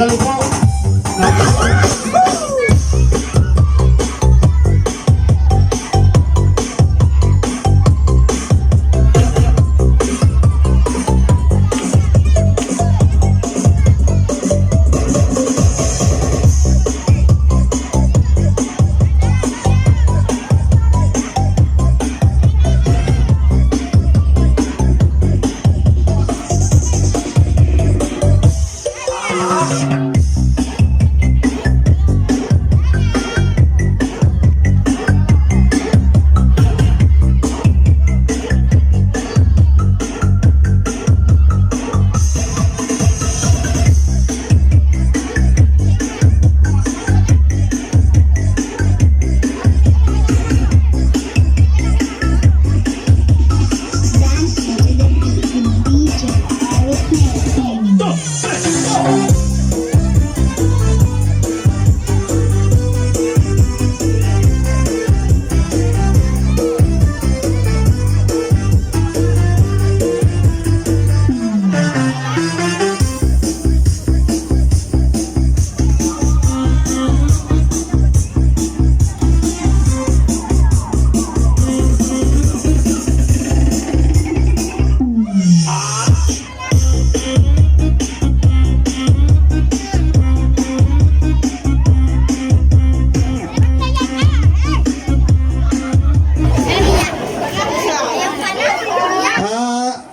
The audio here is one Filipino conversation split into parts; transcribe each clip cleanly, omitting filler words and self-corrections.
Sandali po.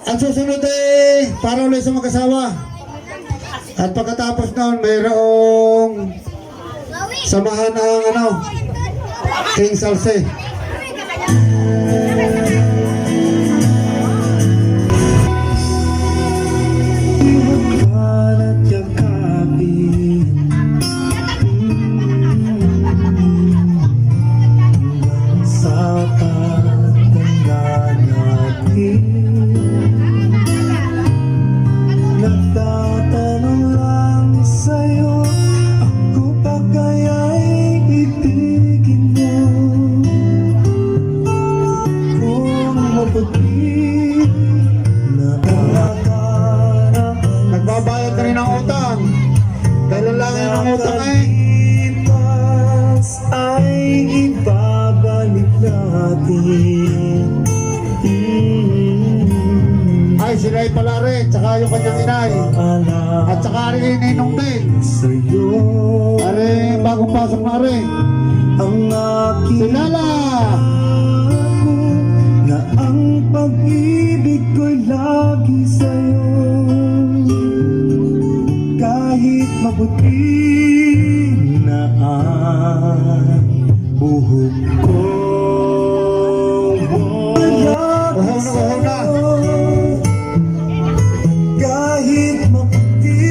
Ang susunod ay para ulit sa mag-asawa. At pagkatapos noon, mayroong samahan ng King Salse. Nagtatanong lang sa'yo, ako pa kaya'y ibigin mo? Kung mabuti na alagaan, Nagbabayad ka rin ng utang. Kailan lang yun ang utang eh? ipas ay ibabalik natin. Ay, sila ay palari, tsaka yung kanyang inay. At tsaka rin ninong din. Sa'yo Ari, bagong pasok na rin. ang aking Si Lala! na ang pag-ibig ko'y lagi sa'yo. Kahit mabuti na ang buhok ko, Uhong na. kahit mabuti,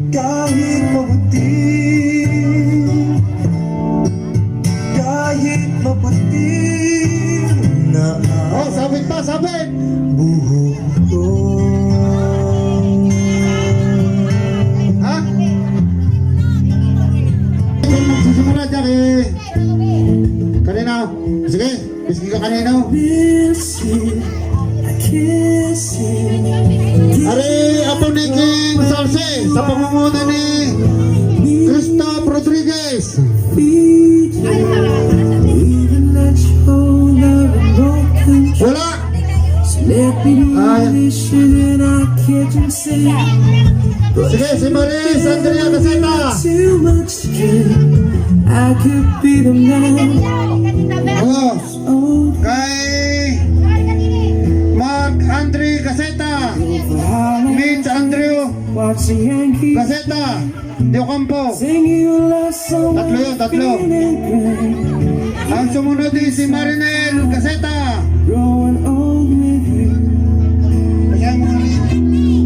kahit mabuti, kahit mabuti na Oh, ang sabit pa, sabit! buhok ko. Ha? Kung magsisimula dyan eh. Kanina. Sige, biski ka kanina. Miss you, I kiss you. Ari, apo ni King Salse sa pamumuno ni Christoph Rodriguez. Feed you, even let you hold a broken trust. Wala! Let me do this shit and I can't say. Sige, si Maris Andrea Caseta. Too much to give. I could be the man. Oh, Oh, kay Mark Andre Caseta. Mitch Andrew watch the Yankees Caseta. Dio Campo. sing you a love song. Tatlo yun, tatlo. Ang sumunod din si Marinel Caseta. Growing old with you.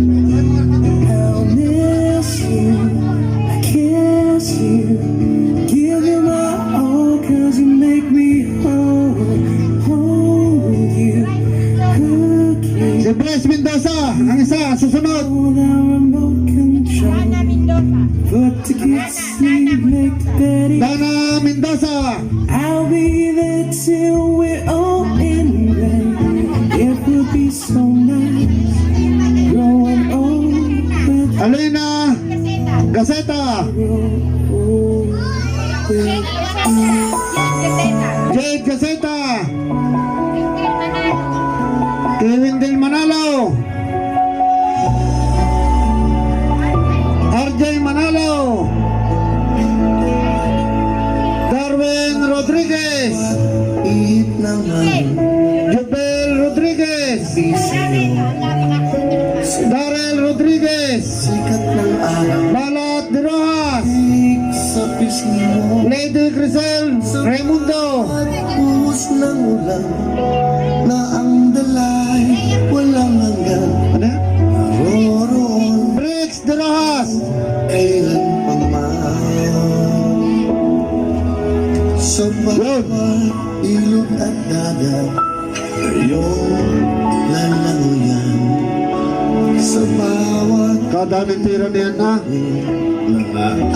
I'll miss you, I kiss you, give you my all, cause you make me whole, hold you, cook you, Si Bryce Mendoza, ang isa, susunod. hold our remote control, but to get sleep, make the bed, Dana Mendoza. I'll be there till we're all in bed, it will be so nice, growing old with Caseta, Jade Caseta, Kevin Del Manalo, RJ Manalo, Darwin Rodriguez, Ihip naman Jubel Rodriguez, Darrell Rodriguez, sikat ng araw Balat de Rojas, sa pisngi mo Lady Crisel Raimundo, at buhos ng ulan na ang dalay walang hanggan ano? naroroon Briggs de Rojas, kailan pa man sa bawat ilog at dagat iyong lalanguyan sa bawat kadaming tira niyan na.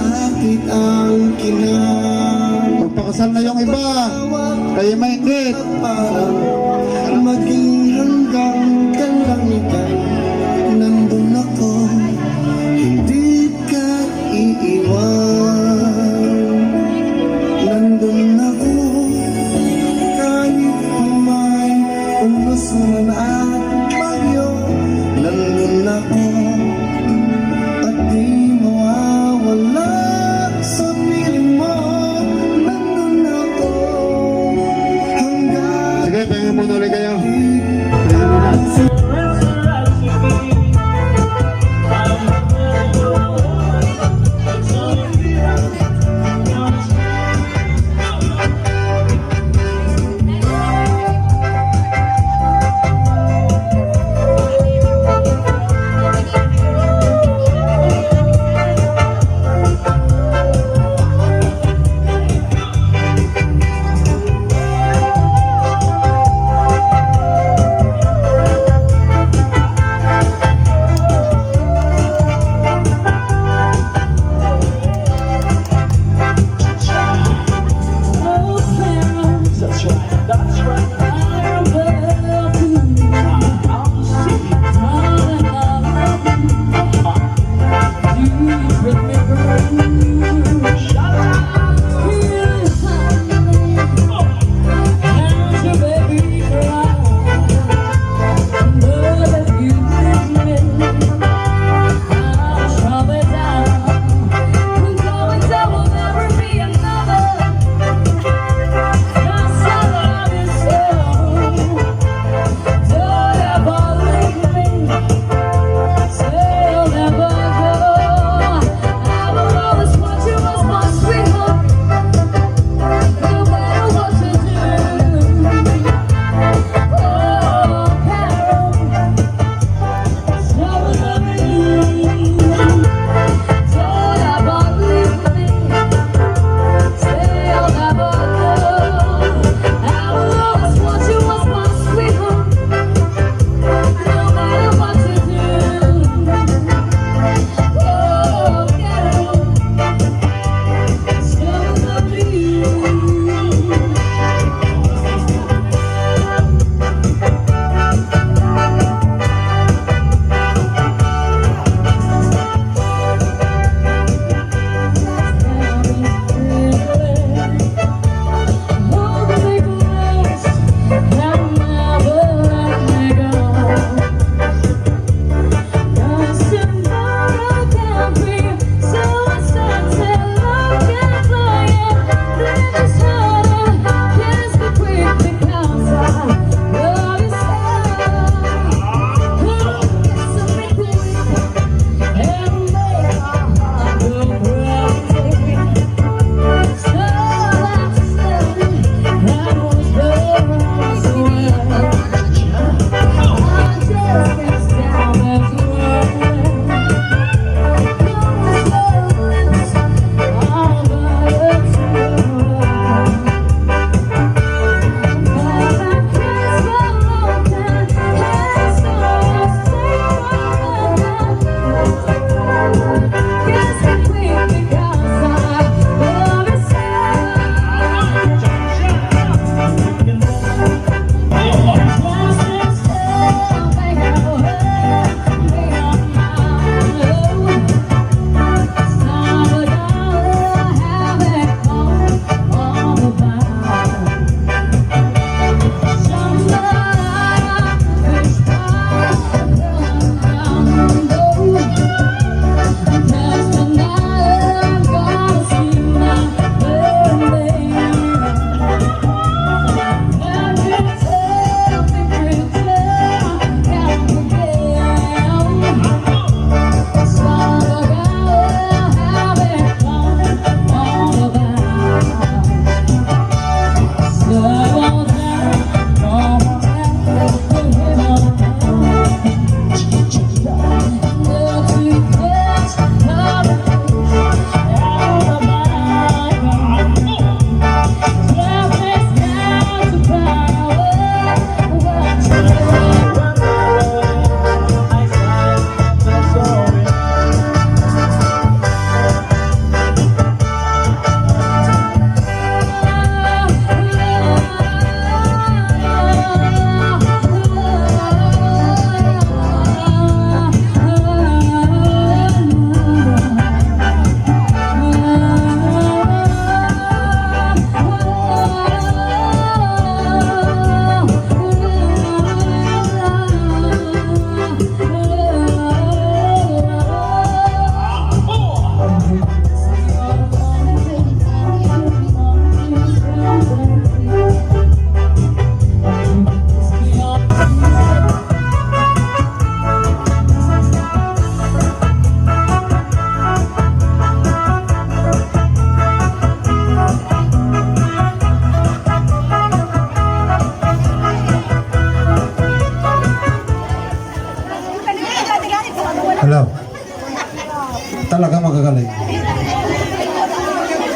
akit ang kinang Magpakasal na yung iba, kayo maingit. parang maging hanggang kalangitan nandun ako hindi ka iiwan nandun ako kahit may unos man at bagyo nandun ako at di mawawala sa piling mo nandun ako hanggang Sige, pahingin muna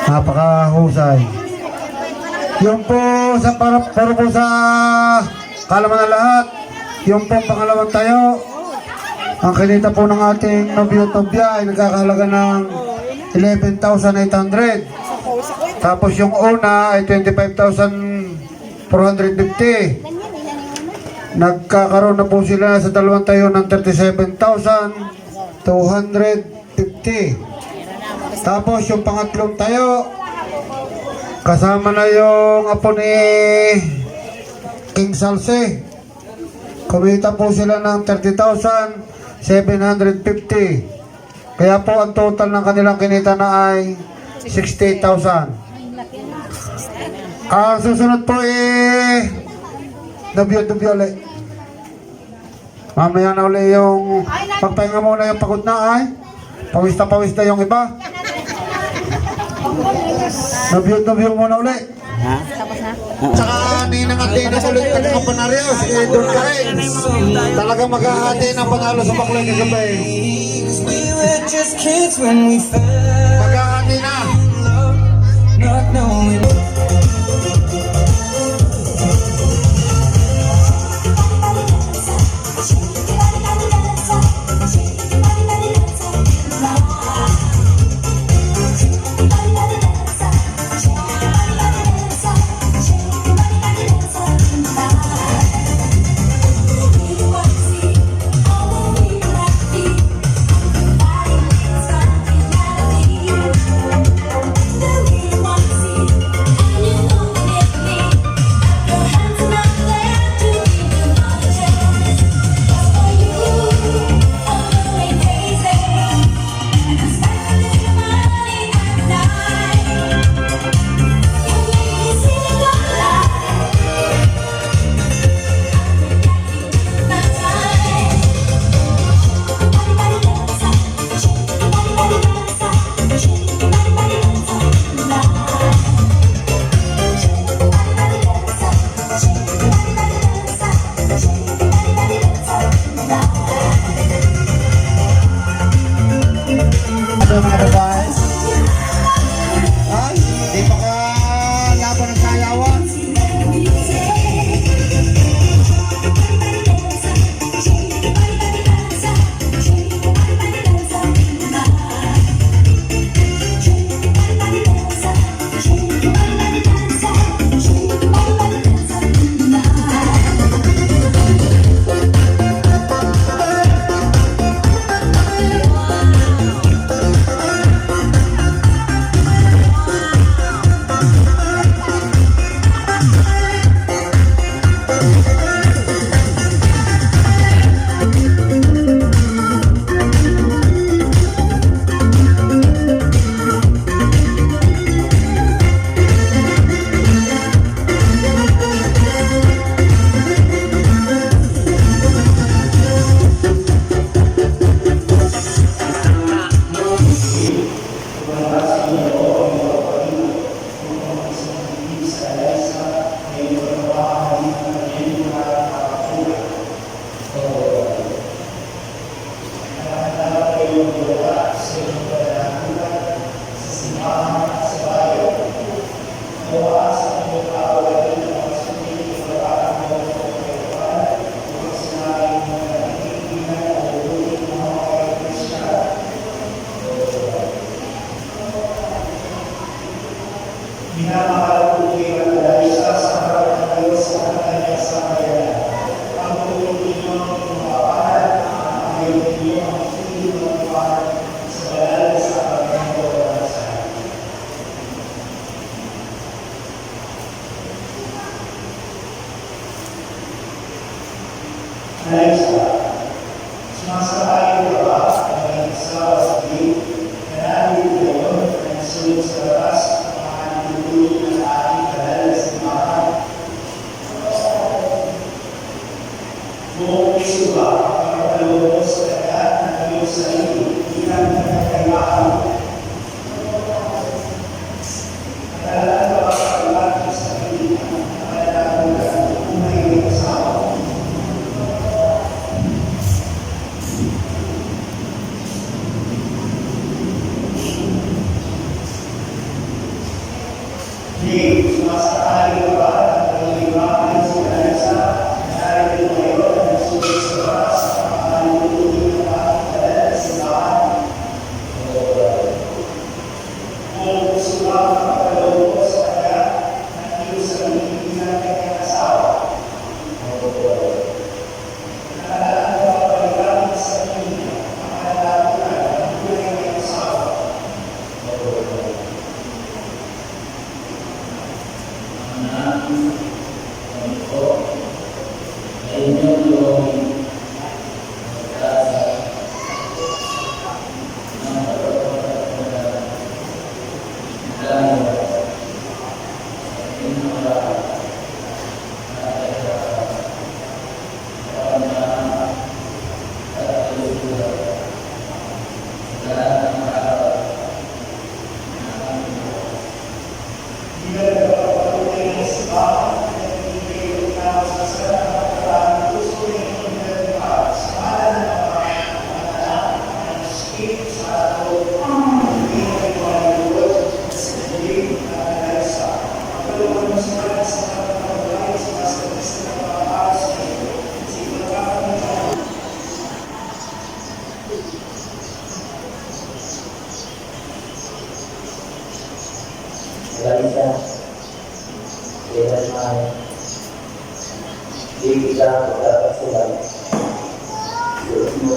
Napakahusay. Yung po sa para po sa kalaman ng lahat, yung po pangalawang tayo, ang kinita po ng ating nobyo-tobya ay nagkakahalaga ng 11,800. Tapos yung una ay 25,450. Nagkakaroon na po sila sa dalawang tayo ng 37,250. Tapos yung pangatlong tayo, kasama na yung apo ni King Salse. Kumita po sila ng 30,750. Kaya po ang total ng kanilang kinita na ay 68,000. Ang susunod po dubyo ulit. Mamaya na ulit yung magpahinga muna yung pagod na ay. Pawis na yung iba. Dubyo muna ulit. Tsaka ninang at ninang ulit ka ng panaryo. Sige, doon ka rin. Talagang mag-ahati ng panalo sa baklay kagabi. We were just kids when we fell Mag-ahati na. in love, not knowing. Mga babae. Ay, di pa ka laban ng sayawan. Larissa, kailan man di kita pagkakasulan, suot mo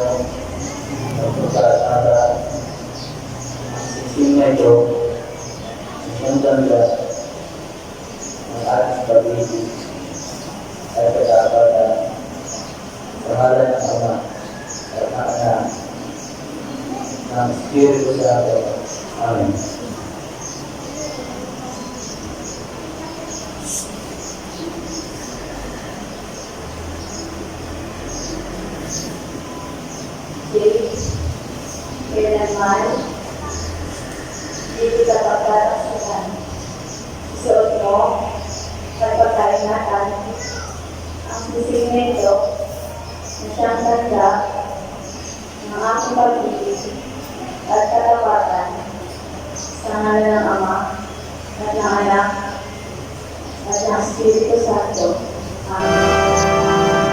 ang pagkakata, sising na ito, ang ganda, ang ating pag-ibig, ay pagkakat na pangalan ng Ama at ng Anak, ng Espiritu Santo. Amen. Kailanman, di kita pagkakasulan. Isuot mo, pagpakaingatan, ang sisimento na siyang ganda ng aking pag-ibig at katapatan sa ngalan ng Ama at ng Anak at ng Espiritu Santo. Amen.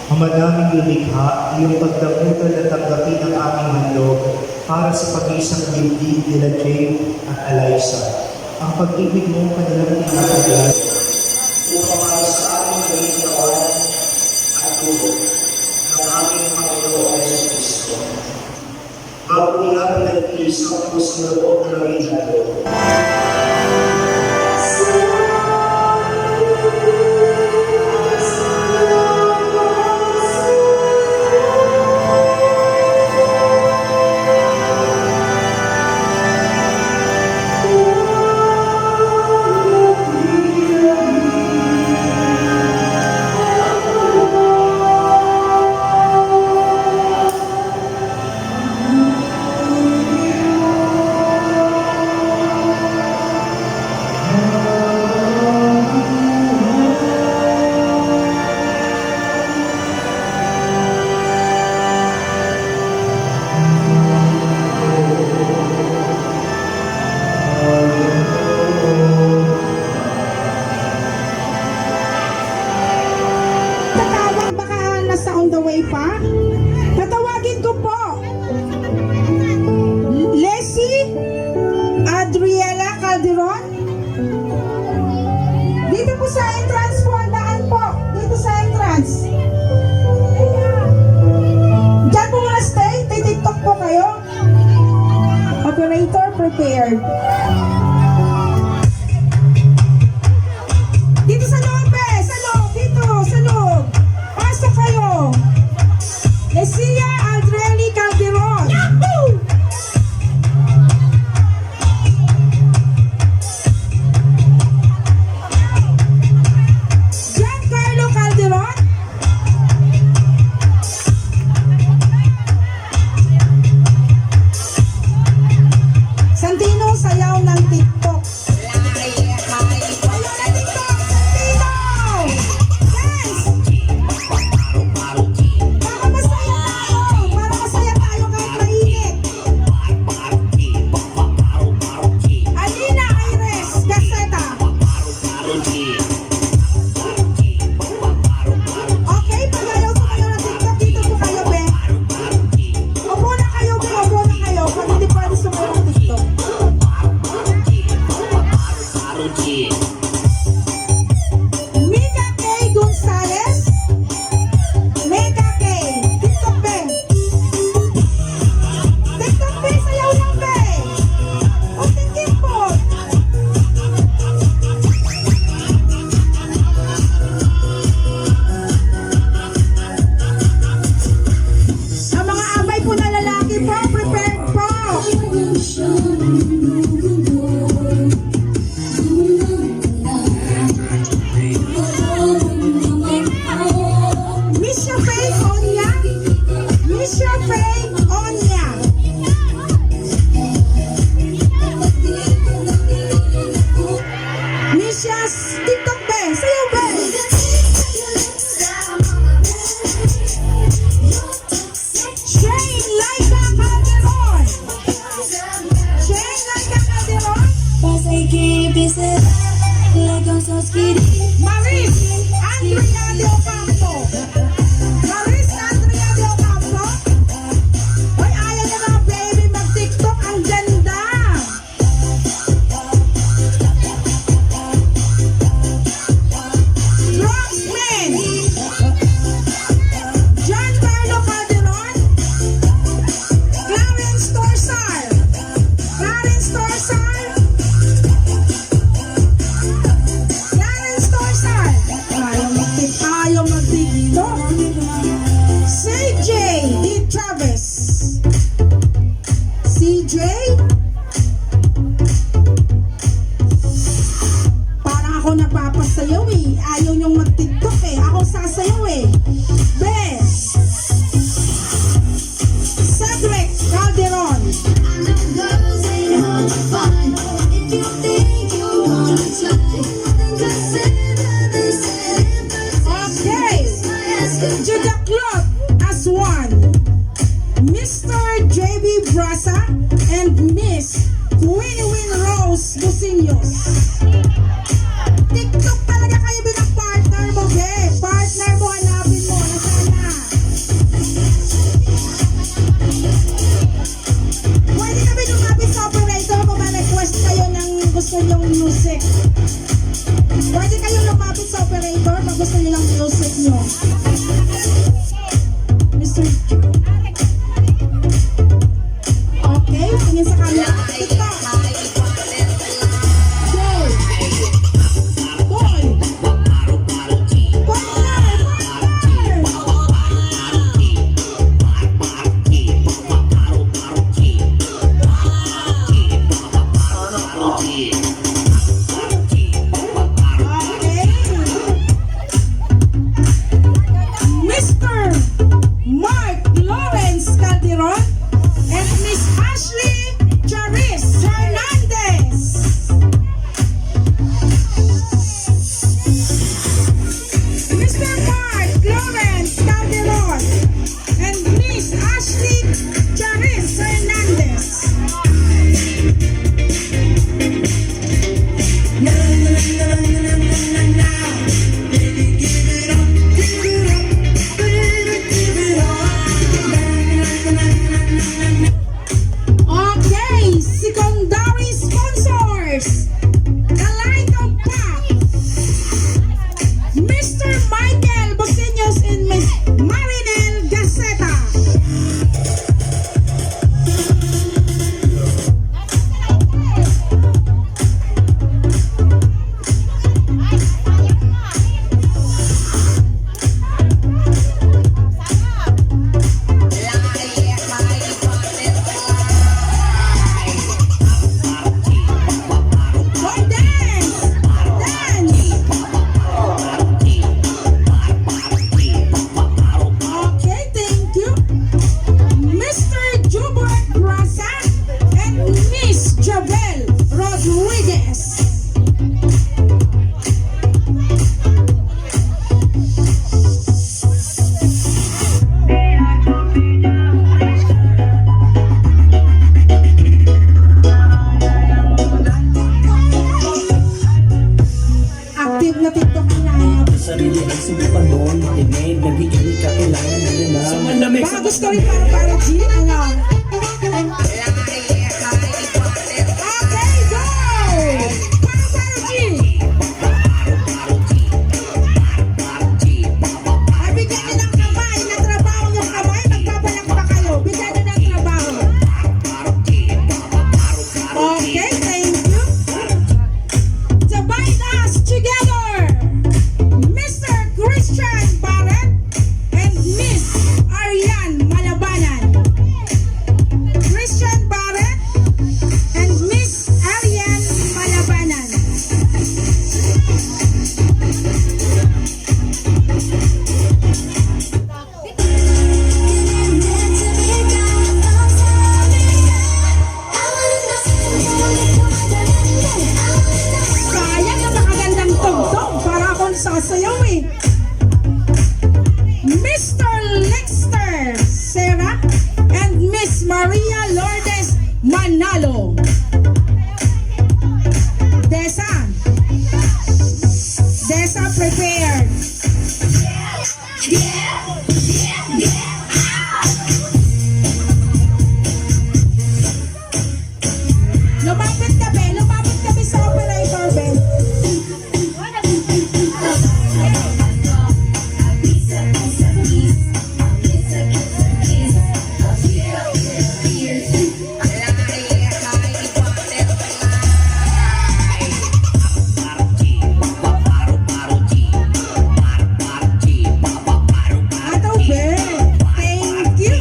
Ama naming lumikha, iyong pagdamutan at tanggapin ang aming handog para sa pag-iisang dibdib nila Jane at Eliza. Ang pag-ibig mo kanilang tinataglan upang ay sa aming maging kawan at tubog ng aming Panginoon Yesu Cristo. Bago niya pinag-iis ang puso na loob ng aming handog. pa? Tatawagin ko po. Leslie Adriela Calderon. Dito po sa entrance po, ang daan po. Dito sa entrance. Diyan po muna stay. TikTok po kayo. Operator prepared. Dito sa loob eh. Sa loob. Dito. Sa loob. Pasok kayo. Lesia Adrieli Calderon. Yahoo! Giancarlo Calderon. Santino, sayaw ng TikTok. Sayaw ng TikTok, Santino! Yes! Para masaya tayo! Para masaya tayo kahit mainit. Alina Aires Gaceta. Okay, pag ayaw sumayaw ng TikTok, dito po kayo, be. Upo na kayo, be. Upo na kayo. Pag hindi pwede sumayaw ng TikTok. Mika K. Gonzalez. Mika K. TikTok, be. TikTok, be. Sayaw lang, be. O, tingin po. Sa mga amay po na lalaki po, prepared po. Miss Faye Onya. Miss Faye Onya. Miss TikTok be. Sayo be. Shane Laika Calderon. Shane Laika Calderon. Maris Andrea de Ocampo. Maris Andrea de Ocampo. Hoy, ayaw na mga baby mag-TikTok. Ang ganda. Roxman. Giancarlo Calderon. Clarence Torsar. Clarence Torsar. Clarence Torsar. Ayaw mag-TikTok. CJ D. Travis. CJ. Parang ako napapasayaw eh. Ayaw niyong mag-TikTok eh. Ako sasayaw eh. Bes. Cedric Calderon. Okay. Judah Cloth as one. Mr. JB Brasa and Miss Winnie Rose Busiños. TikTok talaga kayo bilang partner mo, be. Partner mo, hanapin mo. Nasana. Pwede kami lumapit sa operator kung ma-request kayo ng gusto nyong music. Pwede kayo lumapit sa operator pag gusto nyo ng music nyo. Mr. Okay, tingin sa camera. TikTok. next. Baka gusto rin para G, ano? Okay, go! Para G! Ay, bigyan nyo ng kamay, na trabaho yung kamay, magpapalakpa kayo. Bigyan nyo ng trabaho. Okay, thank you. Divide us together, Mr. Christian Barrett and Miss Ariane Malabanan. Christian Barrett and Miss Ariane Malabanan. Sayang, napakagandang tugtog para akong sasayaw eh. Mr. Lexter Serra and Miss Maria Lourdes Manalo. Desa prepared. Lumapit kami sa operator, Ben. Ato, Ben. Thank you.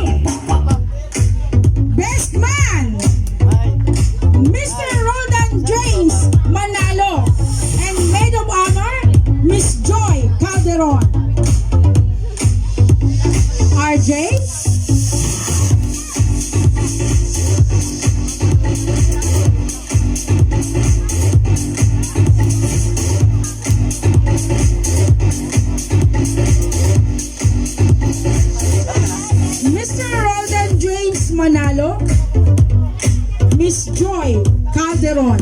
Best man, Mr. Roldan James Manalo, and Maid of Honor, Miss Joy Calderon. RJ, Mr. Roldan James Manalo, Miss Joy Calderon.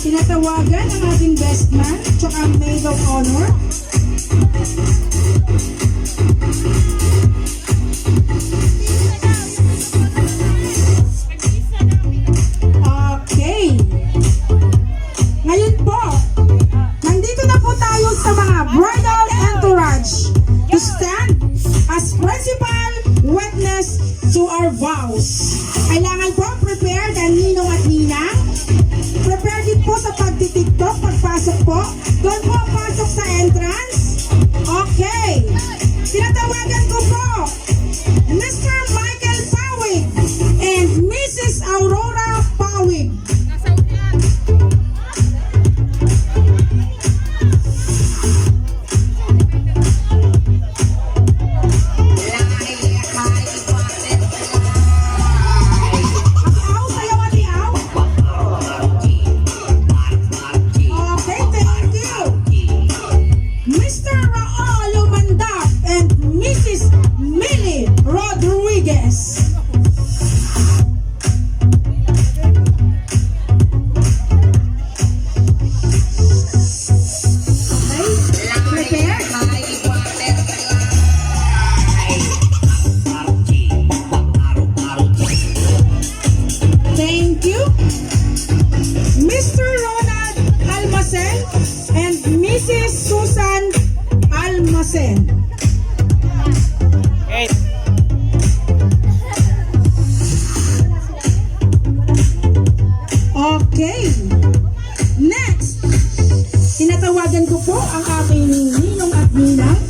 Tinatawagan ang ating best man, tsaka maid of honor. Okay. Ngayon po, nandito na po tayo sa mga bridal entourage to stand as principal witness to our vows. Kailangan po prepared ang ninong at ninang. Prepare din po sa pagtitiktok, pagpasok po. Doon po pasok sa entrance. Okay. Tinatawagan ko po Mr. Michael Pawig and Mrs. Aurora Pawig. Atiaw, sayaw atiaw. Okay, thank you. Mr. Raul Lumandap and Mrs. Millie Rodriguez. Okay, prepared? Thank you. Mr. Ronald Almacen and Mrs. Susan Almacen. Okay. Next, tinatawagan ko po ang aking ninong at ninang,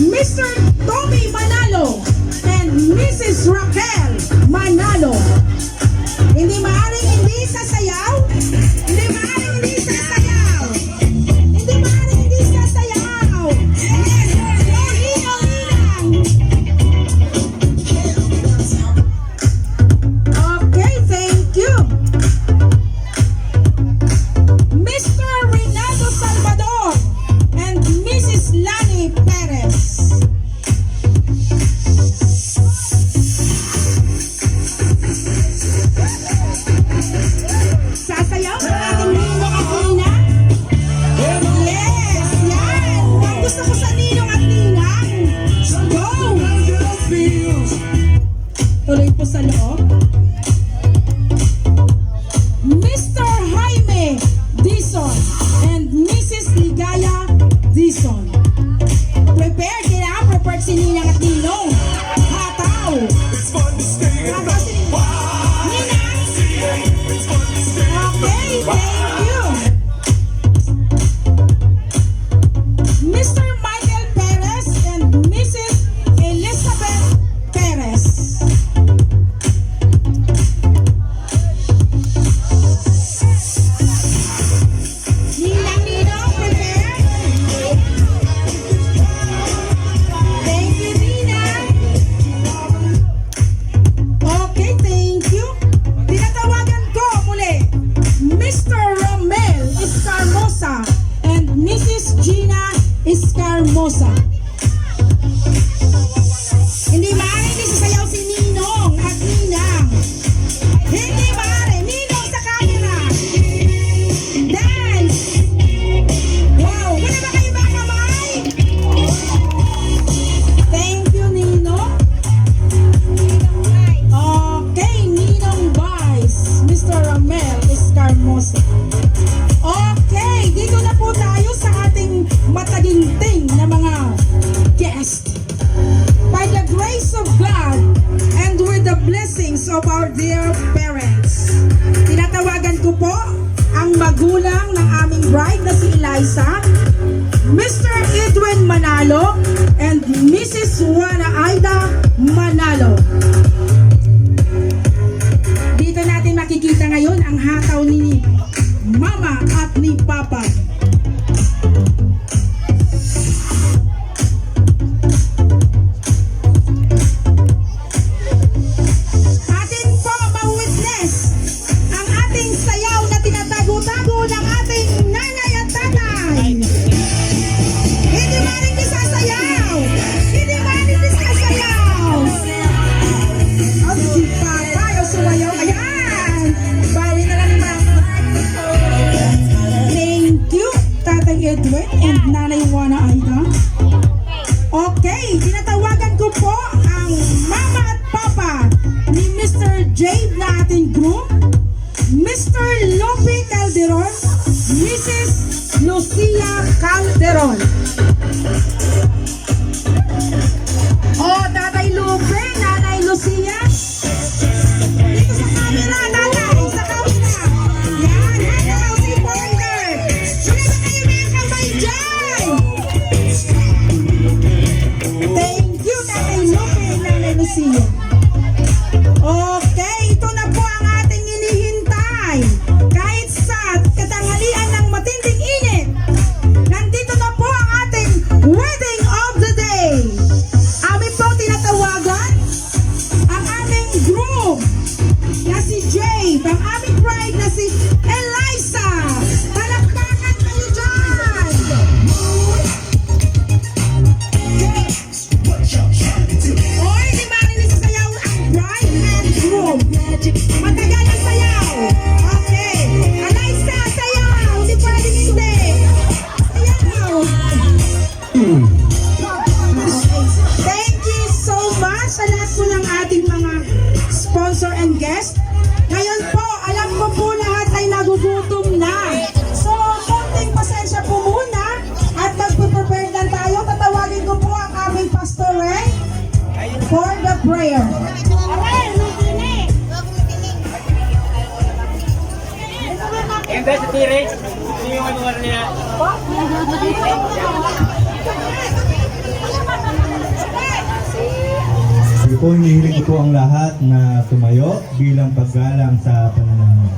Mr. Tommy Manalo and Mrs. Raquel Manalo. Hindi maaaring hindi sasayaw. Hindi maaaring hindi sasayaw. Hindi maaaring hindi sasayaw. Yes, ninong-ninang. Okay, thank you. Mr. Renato Salvador Escarmosa. Hindi maaari hindi sasayaw si Ninong at Ninang. Hindi maaari. Ninong sa camera. Dance! Wow! Wala ba kayo ba kamay? Thank you, Ninong. Okay, Ninong Vice. Mr. Romel Escarmosa. Okay, dito na po tayo sa ating mataginting na mga guest. By the grace of God and with the blessings of our dear parents, tinatawagan ko po ang magulang ng aming bride na si Eliza, Mr. Edwin Manalo and Mrs. Juana Aida Manalo. Dito natin makikita ngayon ang hataw ni Mama at ni Papa. Atin po ma-witness ang ating sayaw na tinatago-tago ng ating nanay at tatay. Hindi maring isasayaw! Hindi maring isasayaw! At si Papa yung sumayaw. Ayan! Bali na lang ma. Thank you, Tatay Edwin and Nanay Juana Aida. Okay, tinatawagan ko po ang Mama at Papa ni Mr. Jade na ating groom, Mr. Lope Calderon, Mrs. Lucia Calderon. Oh, Tatay Lupe, Nanay Lucia. Dito sa camera, Nanay, sa camera. Yan, hello, si Pointer. Sino ba kayo mga kamay dyan? Thank you, Tatay Lupe, Nanay Lucia. Okay, ito na po ang ating hinihintay. Kahit sa katanghalian ng matinding init, nandito na po ang ating wedding of the day. Amin po tinatawagan ang aming groom na si Jade, ang aming bride na si Eliza. Palakpakan kayo dyan! Oy, di marinig sa sayaw ang bride and groom. Matagal ang sayaw. Okay. Eliza, sayaw. Di pwedeng hindi. Sayaw. Thank you so much sa lahat po ng ating mga sponsor and guest. Ngayon po, alam ko po lahat ay nagugutom na. So, konting pasensya po muna at magpe-prepare na tayo. Tatawagin ko po ang aming Pastor Ray for the prayer. Yung best T-Rex, yung ano niya. Sige po, hinihiling ko po ang lahat na tumayo bilang paggalang sa pananamit.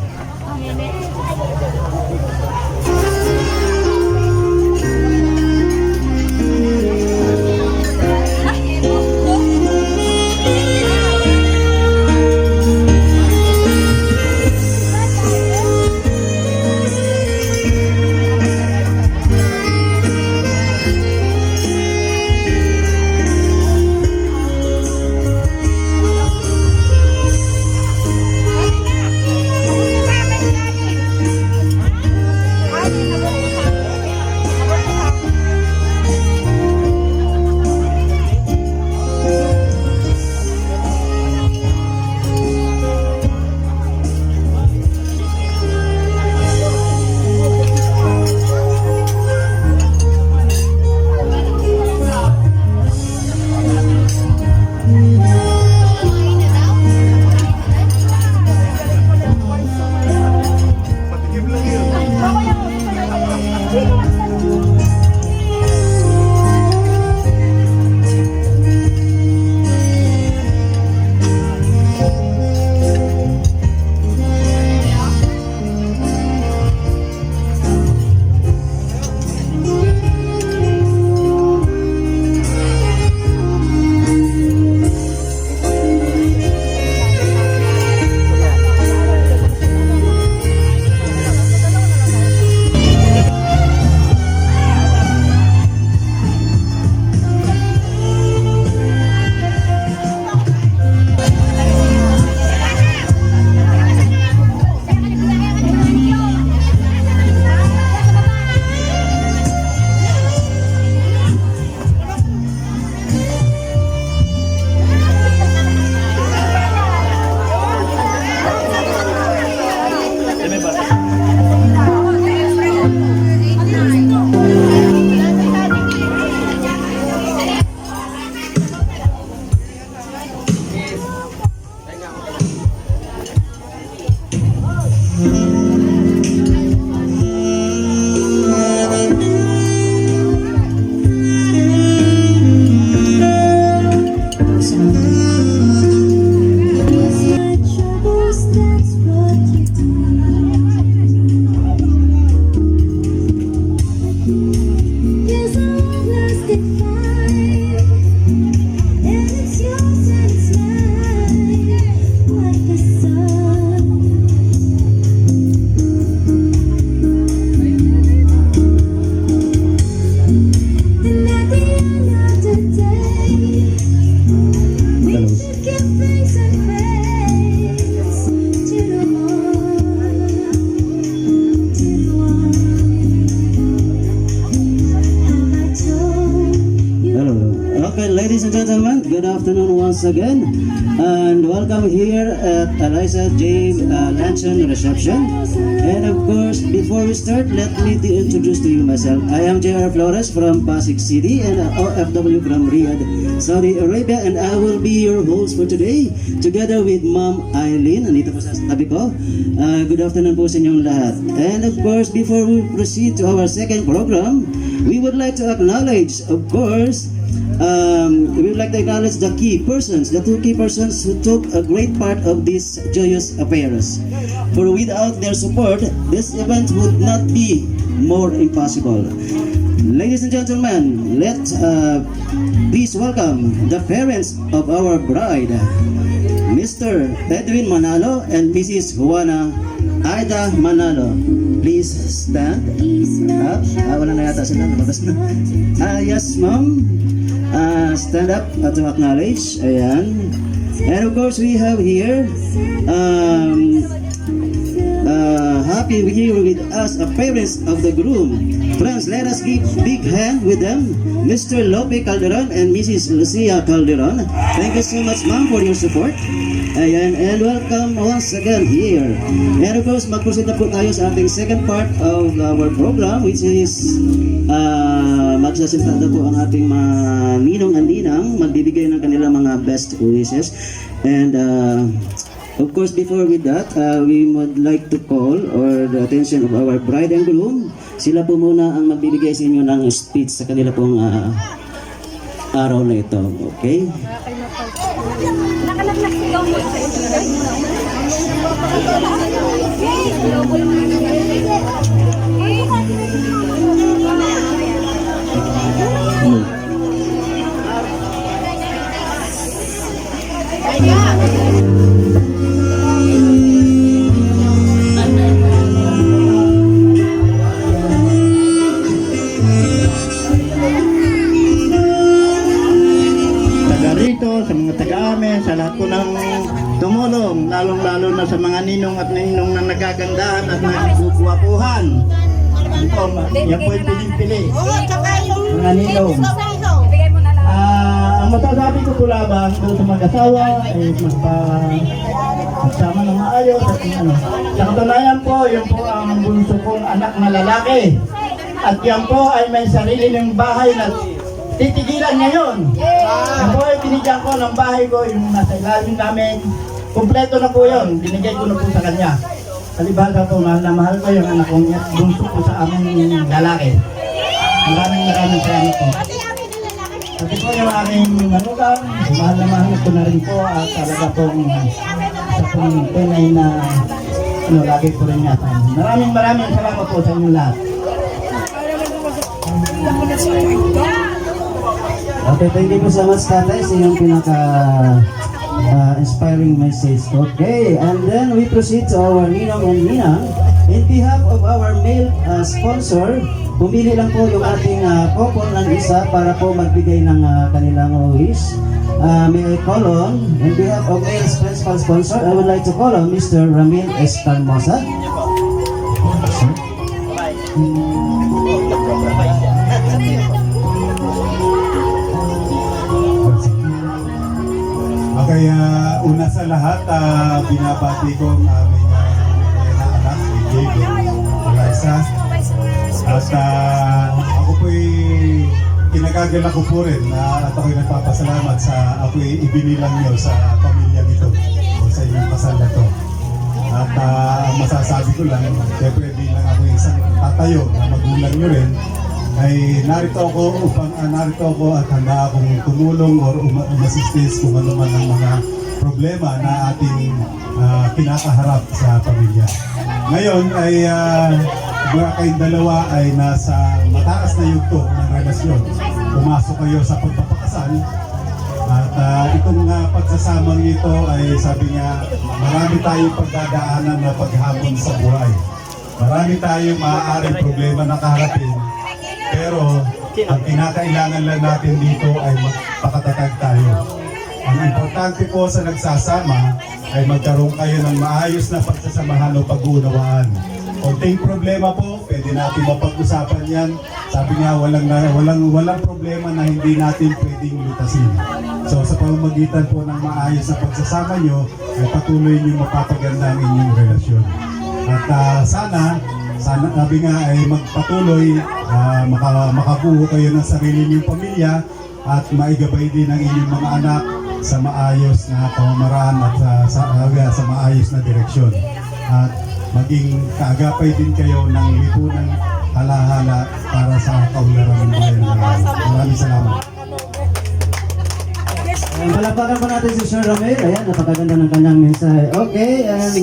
Okay, ladies and gentlemen, good afternoon once again, and welcome here at Eliza J. Luncheon Reception. And of course, before we start, let me introduce to you myself. I am J.R. Flores from Pasig City and OFW from Riyadh, Saudi Arabia, and I will be your host for today, together with Ma'am Eileen. Nandito po sa tabi ko. Good afternoon po sa inyong lahat. And of course, before we proceed to our second program, we would like to acknowledge, of course, we would like to acknowledge the two key persons who took a great part of these joyous affairs. For without their support, this event would not be more impossible. Ladies and gentlemen, let's please welcome the parents of our bride, Mr. Edwin Manalo and Mrs. Juana Aida Manalo. Please stand up. Wala na yata sila, lumabas na. Yes, ma'am. Stand up to acknowledge. Ayan. And of course, we have here happy here with us a parents of the groom. Friends, let us give big hand with them, Mr. Lope Calderon and Mrs. Lucia Calderon. Thank you so much, ma'am, for your support. Ayan, and welcome once again here. And of course, mag-proceed na po tayo sa ating second part of our program, which is magsasalita na po ang ating mga ninong and ninang, magbibigay ng kanilang mga best wishes. And of course, before with that, we would like to call or the attention of our bride and groom. Sila po muna ang magbibigay sa inyo ng speech sa kanila pong araw na ito. Okay? Sa mga taga-amin, sa lahat po ng tumulong, lalong-lalo na sa mga ninong at ninong na nagagandahan at nagbubuwapuhan. Yan po yung piling-pili. Mga ninong. Ang masasabi ko po lamang doon sa mag-asawa ay magsama ng maayos at ano. Sa katunayan po, yun po ang bunso kong anak na lalaki. At yan po ay may sarili ng bahay na titigilan ngayon. Ako ay binigyan ko ng bahay ko, yung nasa ilalim namin. Kompleto na po yun. Binigay ko na po sa kanya. Kalibasa po, mahal na mahal ko yung anak kong bunso po sa aming lalaki. Maraming salamat po. Kasi po yung aking manugang, mahal na mahal ko na rin po at talaga pong sa pong tunay na lagi ko rin yata. Maraming salamat po sa inyong lahat. Okay, thank you so much, tatay, sa inyong inspiring message. Okay, and then we proceed to our ninong and ninang. In behalf of our male sponsor, pumili lang po yung ating couple ng isa para po magbigay ng kanilang wish. May I call on, in behalf of male principal sponsor, I would like to call on Mr. Ramil Escarmosa. Okay, una sa lahat, binabati ko ang aming anak, si Jade, Eliza. At ako po'y kinagagalak ko po rin at ako'y nagpapasalamat sa ako'y ibinilang nyo sa pamilyang ito o sa inyong kasal na ito. At ang masasabi ko lang, siyempre bilang ako'y isang tatayo na magulang nyo rin, ay narito ako at handa akong tumulong or umassist kung ano man ang mga problema na ating kinakaharap sa pamilya. Ngayon ay kayong dalawa ay nasa mataas na yugto ng relasyon. Pumasok kayo sa pagpapakasal at itong pagsasamang ito ay sabi nga marami tayong pagdadaanan na paghapon sa buhay. Marami tayong maaaring problema na kaharapin. Pero ang kinakailangan lang natin dito ay magpakatatag tayo. Ang importante po sa nagsasama ay magkaroon kayo ng maayos na pagsasamahan o pag-uunawaan. Konting problema po, pwede natin mapag-usapan yan. Sabi nga, walang problema na hindi natin pwedeng lutasin. So sa pamamagitan po ng maayos na pagsasama nyo, ay patuloy nyo mapapaganda ang inyong relasyon. At sana sabi nga ay magpatuloy, makabuo kayo ng sarili niyong pamilya at maigabay din ang inyong mga anak sa maayos na pamamaraan at sa maayos na direksyon. At maging kaagapay din kayo ng lipunang halahala para sa kaunlaran ng bayan ng Lalawigan. Maraming salamat. Palakpakan po natin si Sir Ramel. Ayan, napakaganda ng kanyang mensahe. Okay, and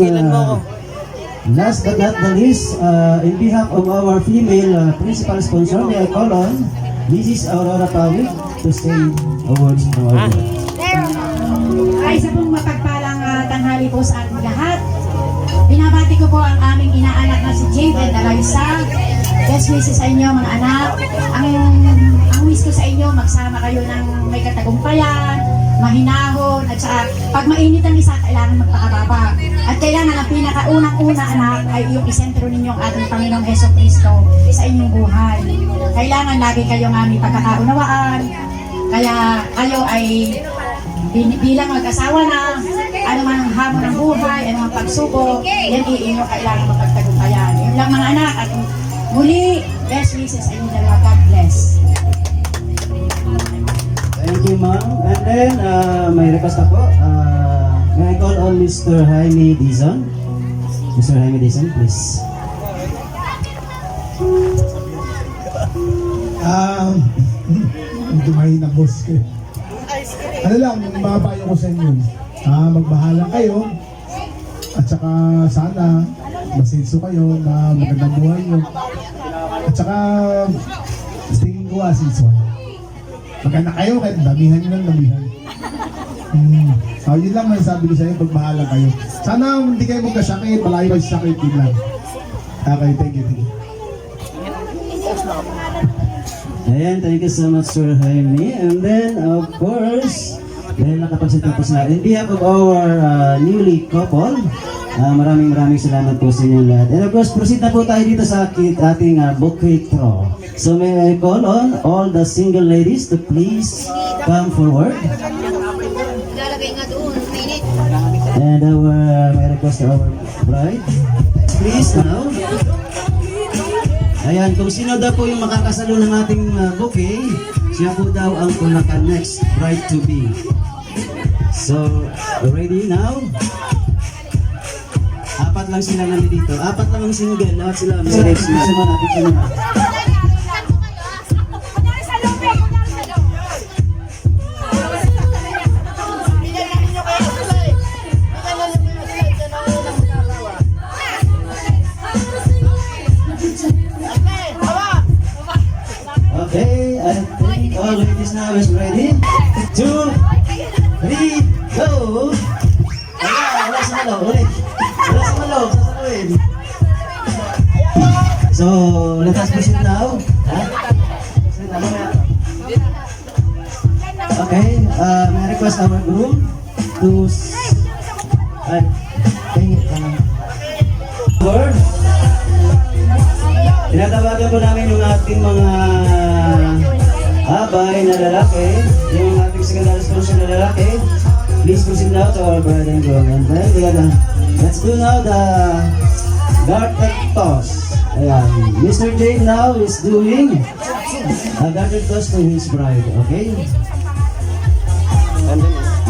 last but not the least, in behalf of our female principal sponsor, may I call on Mrs. Aurora Pawig to say a words from our board. Ay, isa pong mapagpalang tanghali po sa ating lahat. Binabati ko po ang aming inaanak na si Jade and Eliza. Best wishes sa inyo mga anak. Ang wish ko sa inyo, magsama kayo ng may katagumpayan, mahinahon, at saka pag mainit ang isa, kailangan magpakababa. At kailangan ang pinakaunang-una anak ay yung isentro ninyo ang ating Panginoong Heso Kristo sa inyong buhay. Kailangan lagi kayong aming pagkakaunawaan. Kaya kayo ay bilang mag-asawa na, ano man ang hamon ng buhay, ano ang pagsubok, yan inyo kailangan mapagtagumpayan. Yun lang mga anak, at muli, best wishes sa inyo dalawa. God bless. Thank you, ma'am. And then, may request ako. May I call on Mr. Jaime Dizon? Mr. Jaime Dizon, please. Hindi mahina boss ko. Ano lang, mapapayo ko sa inyo. Magbahala kayo. At saka sana masinso kayo na magandang buhay nyo. At saka tingin ko asinso. Maganda kayo kahit damihan nyo ng damihan. So yun lang may sabi ko sa inyo, magbahala kayo. Sana hindi kayo magkasakit, malayo kayo sa sakit, yun lang. Okay, thank you. Ayan, thank you so much, Sir Jaime. And then, of course, dahil nakapagsalita na, in behalf of our newly couple, maraming salamat po sa inyo lahat. And of course, proceed na po tayo dito sa ating bouquet throw. So may I call on all the single ladies to please come forward. And may request to our bride. Please now. Ayan, kung sino daw po yung makakasalo ng ating bouquet, siya po daw ang pinaka-next bride to be. So, ready now? Apat lang sila nandito. Apat lang ang single. Lahat sila. Bisa mo natin. Okay, I think all ladies now is ready. 2, 3, go! Ayan, wala sa malo, ulit. Wala sa malo, sasaluin. So, let us proceed now. Okay, may request our groom to word. Tinatawagan po namin yung ating mga abay na lalaki, yung ating secondary sponsor na lalaki. Please proceed now to our bride and groom. And then, let's do now the garter toss. Ayan, Mr. Jane now is doing a garter toss to his bride, okay?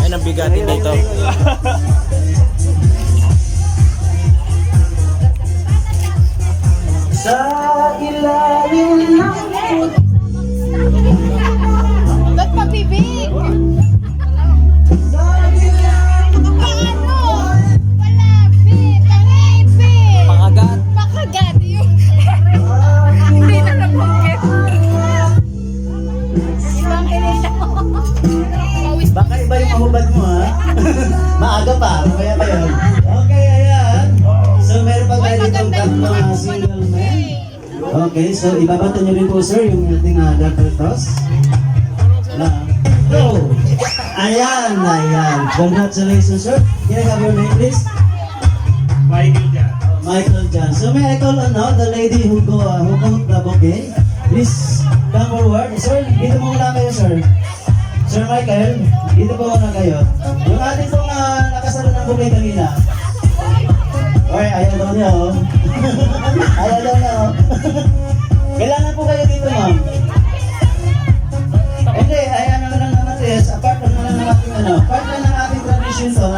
Ay, nabigatin dito. Sa ilalim ng puti. Ba't pabibig? Sa ilalim ng Paano? Palapit! Palipit! Pangagat. Pakagat yun! Hindi na nabungkit. Ibang ilita mo. Baka iba yung mahubad mo, ha? Maaga pa, kaya ba yun? Okay, ayan. So meron pa tayo dito tatlong single men. Okay, so ibabato nyo rin po sir yung ating garter toss. Go! Ayan, ayan. Congratulations sir. Can I have your name please? Michael dyan. Michael Jan. So may I call the lady who got the bouquet. Please come forward. Sir, dito muna kayo, sir. Sir Michael, dito po muna kayo. Yung ating pong nakasalo ng bouquet kanina. Oy, ayaw daw niya, oh. Ayaw daw niya, oh. Kailangan po kayo dito, ma'am. Hindi, ayan lang naman is, part lang ng ating tradition to,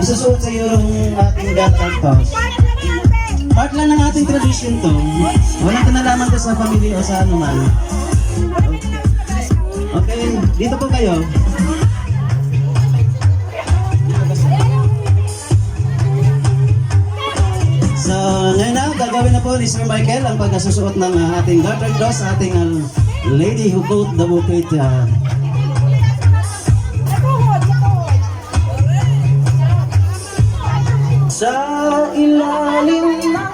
isusuot sa iyo yung ating gatang toss. Part lang ng ating tradition to. Walang kinalaman ko sa pamilya o sa ano man. Okay, dito po kayo. So, ngayon na, gagawin na po ni Sir Michael ang pagkasusuot ng ating garter cross sa ating lady who got the bouquet. Sa ilalim ng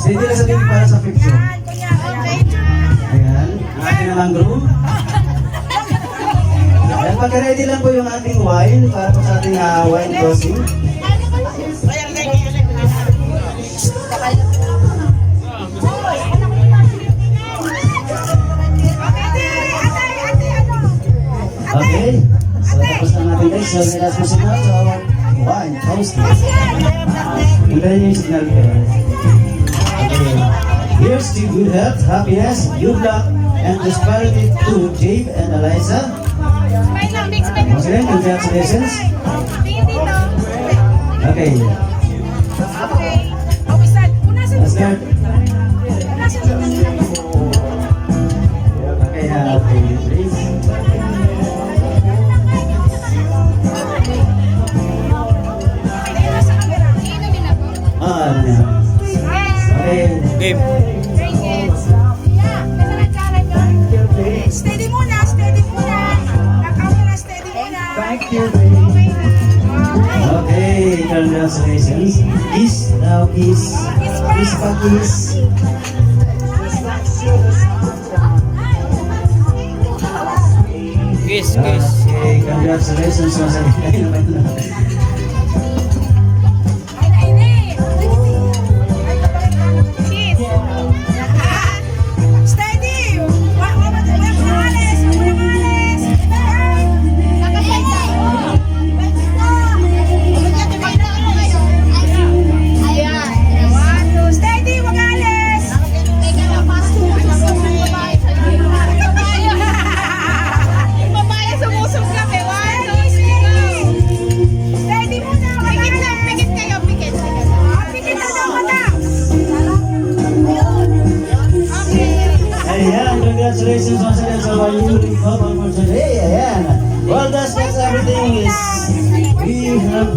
Steady lang sa baby para sa picture. Ayan, ating naman groom. Ayan, pagka-ready lang po yung ating wine para po sa ating wine tossing. Okay, so tapos na natin guys. So let's proceed now to our wine toasting. Hintayin niyo yung signal ko. Okay. Here's to good health, happiness, good luck, and prosperity to Jabe and Eliza. Once again, congratulations. Okay. Let's start. Okay, please. Game. Steady muna, steady muna. Nakaupo na, steady muna. Thank you. Okay, congratulations. Kiss, now kiss. Kiss pa, kiss. Kiss, kiss. Okay, congratulations. Steady! Wala pangalis! Wala pangalis! Steady! Wag alis! Babae sumusog kami. 1, 2, 3, go! today. Ayan. Well, that's everything is we have.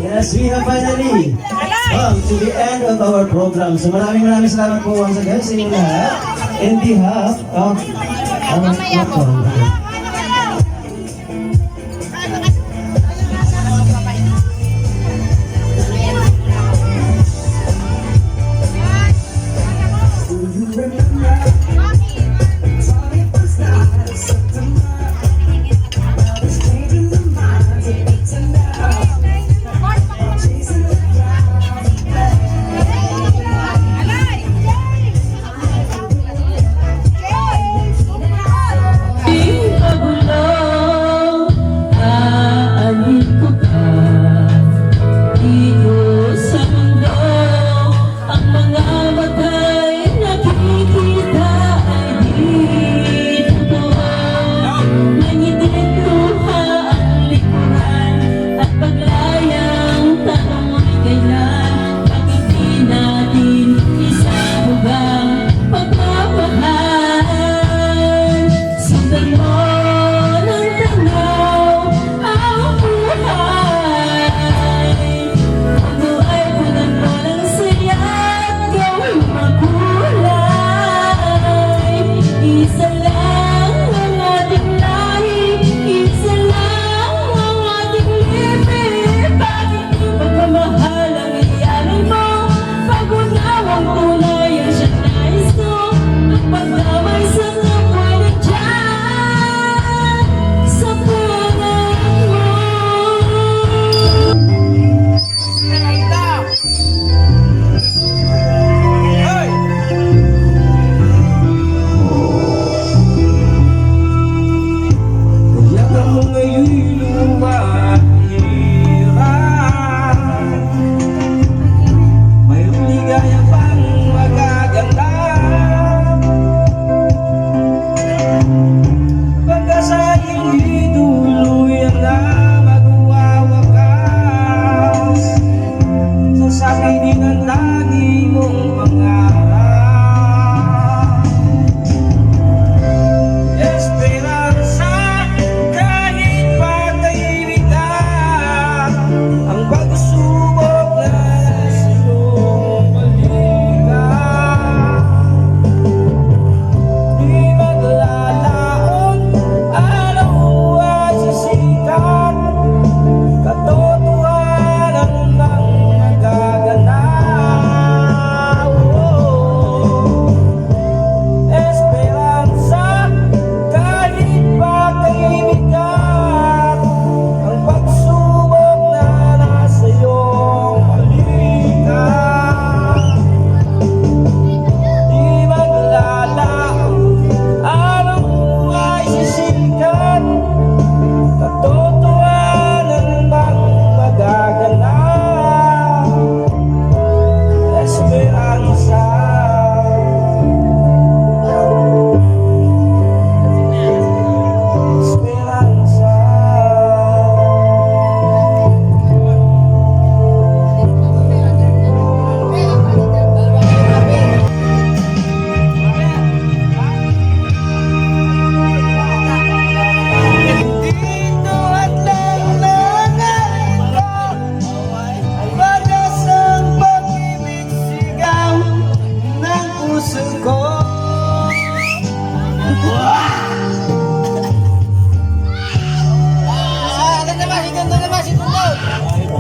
Yes, we have finally come to the end of our program. So maraming salamat po once again sa inyo lahat. In behalf of our program.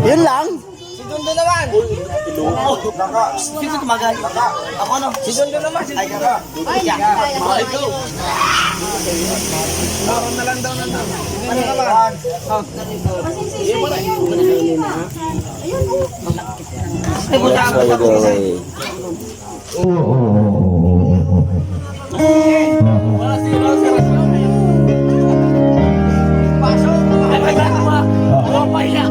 Yun lang. Si Dundo naman. Sino tumagal? Ako no. Si Dundo naman. Si Dundo. Ay, go. Meron na lang daw na daw. Ano naman? Ay, buta ako. Wala si Rosa. Pasok. Ay, dalawa. Dalawa pa siya.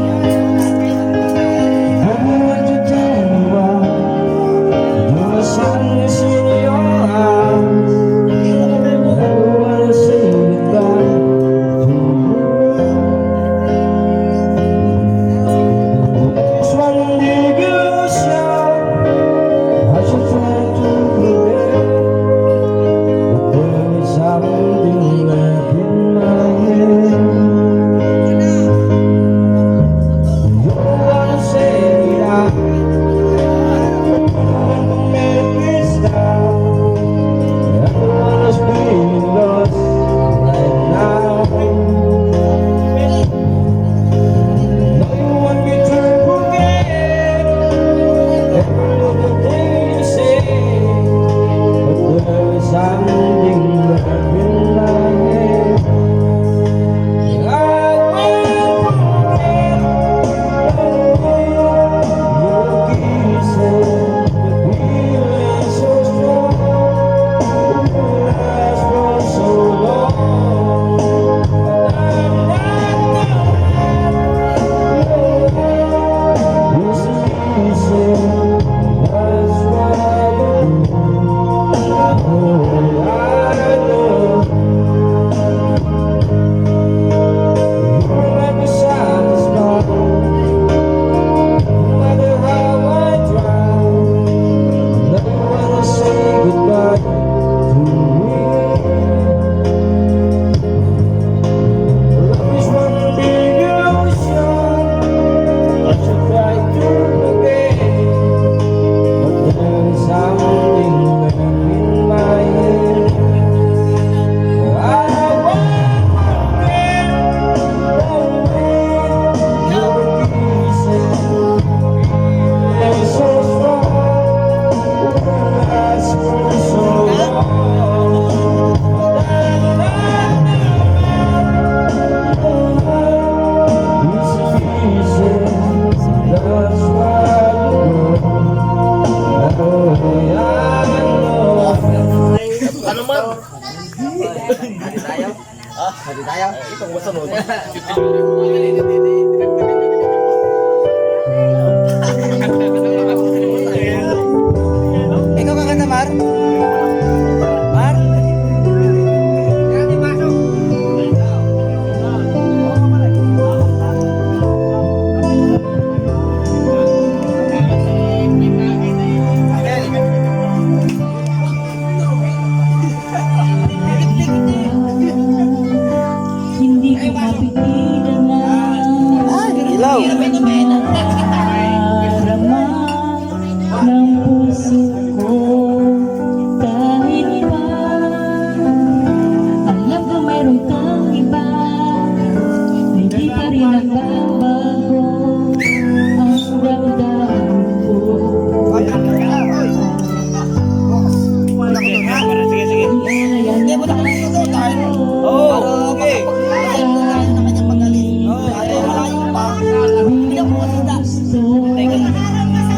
Ikaw kakanta, Mar? Mar? Hindi ko mapigilan na Ilaw. darama ng puso ko kahit pa alam ko mayroon kang iba, hindi pa rin nagbabago ang damdamin ko. Oh, okay.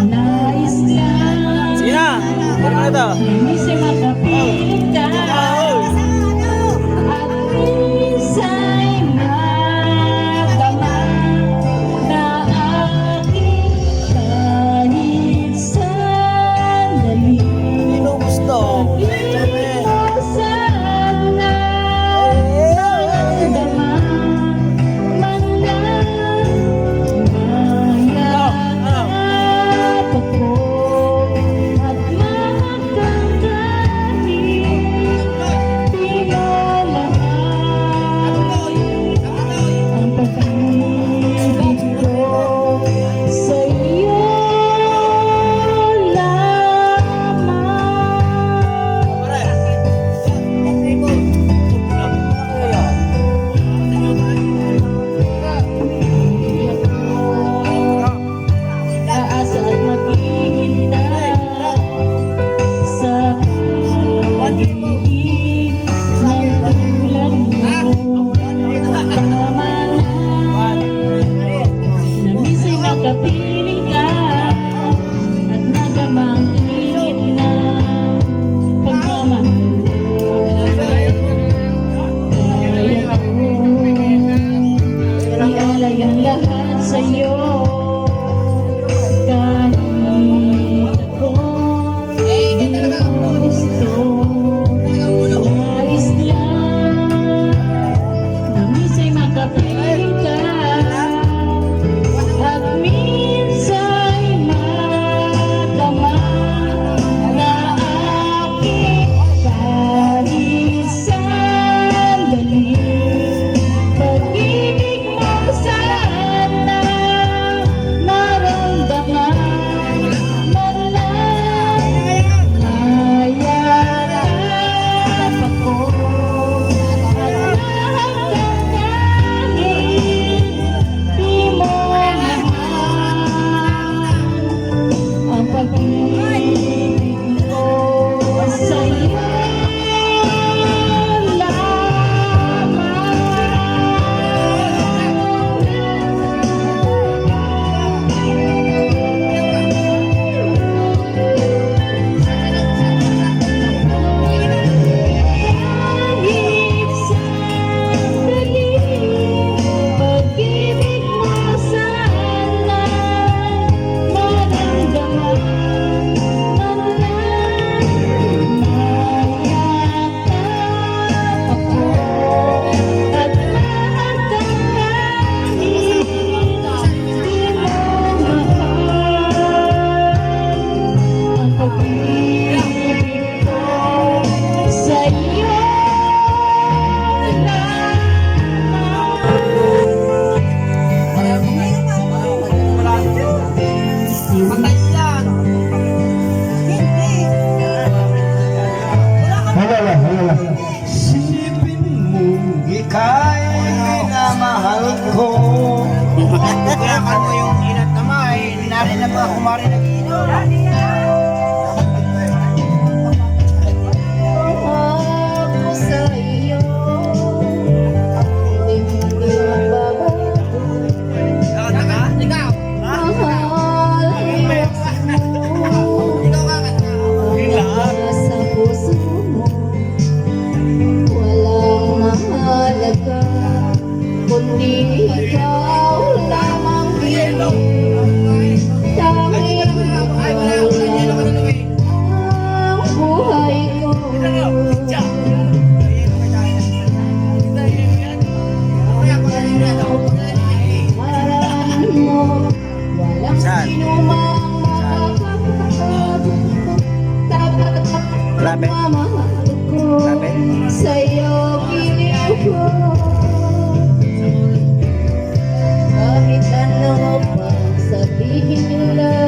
Nais lang Sige na. Ano na ito? minsan makapiling ka at minsa'y magdama na aking kahit sandali. Sino gusto? Pag-ibig mo sana magdama man lang mayakap ako at makakangkahit di mo mahal ang pag-ibig ko sa'yo aasa at maghihintay sa pag-ibig ng tulad mo. Tama na minsan makapiling ka at nagamang init na pagmamahal mo. Kaya ko ialay ang lahat sa'yo. Kahit ako di mo gusto, nais lang na minsa'y makapiling ka at minsa'y madama na aking kahit sandali. Pag-ibig mo sana maramdaman man lang mayakap ako at nakakangkahit di mo mahal ang pag-ibig ko sa'yo kahit sandali. Pag-ibig mo sana maramdaman man lang mayakap ako at makakangkahit di mo mahal ang pag-ibig ko sa'yo Halala. Silipin mo, ika'y minamahal ko. Kaya ka mo yung inat na may. Narin na ba kumari nag-inom? ako sa'yo hindi magbabago. Ikaw. Mahal mo sa puso mo sa'yo kinuko. Kahit ano pang sabihin nila,